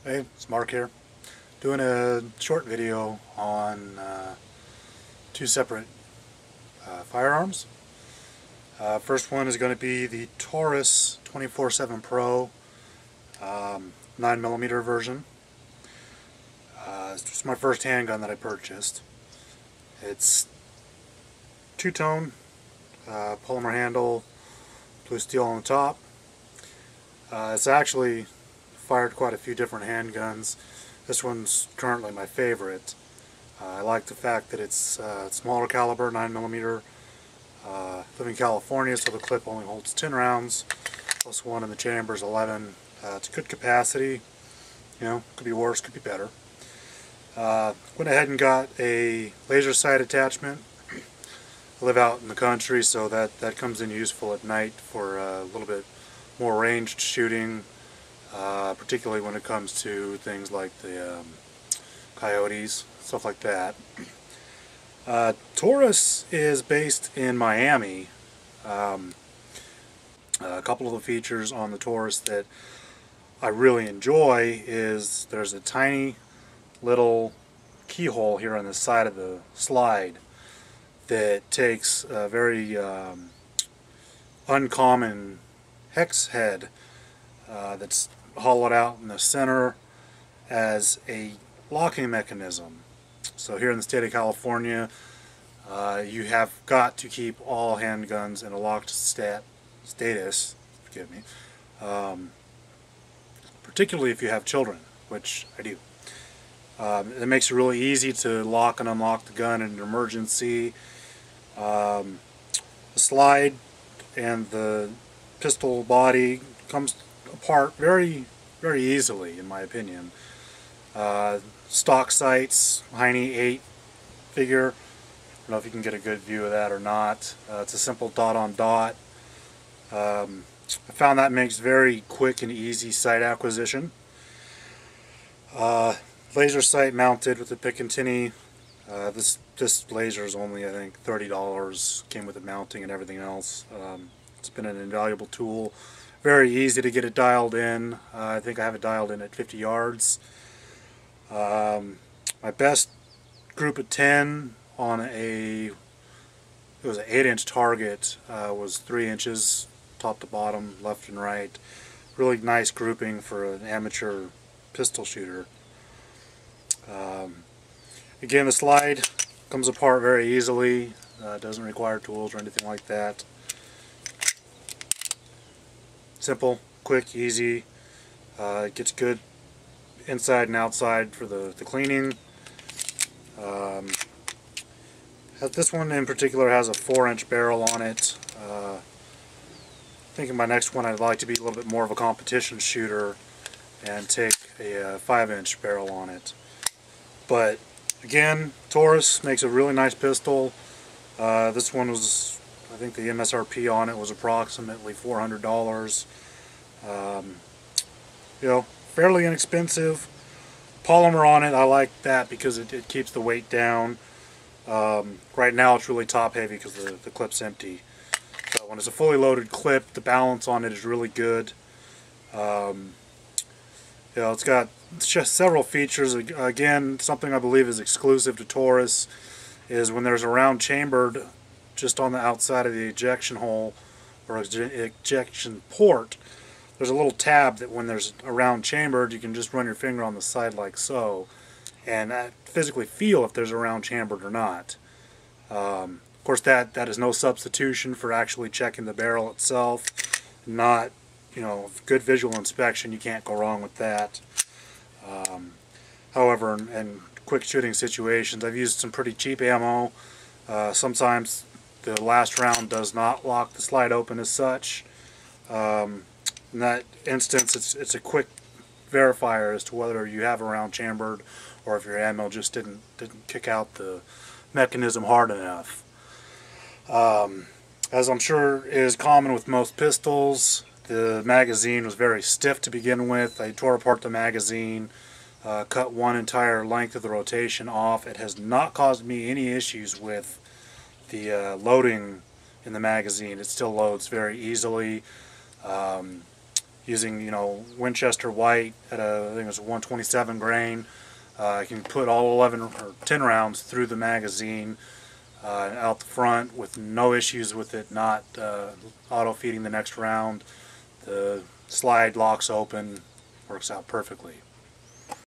Hey, it's Mark here, doing a short video on two separate firearms. First one is going to be the Taurus 24/7 Pro 9mm version. It's just my first handgun that I purchased. It's two-tone, polymer handle, blue steel on the top. It's actually fired quite a few different handguns. This one's currently my favorite. I like the fact that it's smaller caliber, 9mm. Live in California, so the clip only holds 10 rounds, plus one in the chamber is 11. It's good capacity. You know, could be worse, could be better. Went ahead and got a laser sight attachment. I live out in the country, so that comes in useful at night for a little bit more ranged shooting. Particularly when it comes to things like the coyotes, stuff like that. Taurus is based in Miami. A couple of the features on the Taurus that I really enjoy is there's a tiny little keyhole here on the side of the slide that takes a very uncommon hex head that's hollowed out in the center as a locking mechanism. So here in the state of California, you have got to keep all handguns in a locked status, forgive me, particularly if you have children, which I do. It makes it really easy to lock and unlock the gun in an emergency. The slide and the pistol body comes apart very easily, in my opinion. Stock sights, Heine 8 figure. I don't know if you can get a good view of that or not. It's a simple dot on dot. I found that makes very quick and easy sight acquisition. Laser sight mounted with the Picatinny. This laser is only, I think, $30. Came with the mounting and everything else. It's been an invaluable tool. Very easy to get it dialed in. I think I have it dialed in at 50 yards. My best group of 10 on it was an 8-inch target, was 3 inches top to bottom, left and right. Really nice grouping for an amateur pistol shooter. Again, the slide comes apart very easily. Doesn't require tools or anything like that. Simple, quick, easy. It gets good inside and outside for the cleaning. This one in particular has a 4-inch barrel on it. I think in my next one I'd like to be a little bit more of a competition shooter and take a 5-inch barrel on it. But again, Taurus makes a really nice pistol. This one was, I think the MSRP on it was approximately $400. You know, fairly inexpensive. Polymer on it, I like that because it keeps the weight down. Right now it's really top heavy because the clip's empty. So when it's a fully loaded clip, the balance on it is really good. You know, it's got just several features. Again, something I believe is exclusive to Taurus is when there's a round chambered just on the outside of the ejection hole or ejection port, there's a little tab that when there's a round chambered, you can just run your finger on the side like so and physically feel if there's a round chambered or not. Of course, that is no substitution for actually checking the barrel itself. Not, you know, good visual inspection, you can't go wrong with that. However, in quick shooting situations, I've used some pretty cheap ammo. Sometimes the last round does not lock the slide open as such. In that instance, it's a quick verifier as to whether you have a round chambered or if your ammo just didn't kick out the mechanism hard enough. As I'm sure is common with most pistols, the magazine was very stiff to begin with. I tore apart the magazine, cut one entire length of the rotation off. It has not caused me any issues with the loading in the magazine. It still loads very easily. using, Winchester white at I think it was 127 grain. I can put all 11 or 10 rounds through the magazine out the front with no issues with it not auto feeding the next round. The slide locks open, works out perfectly.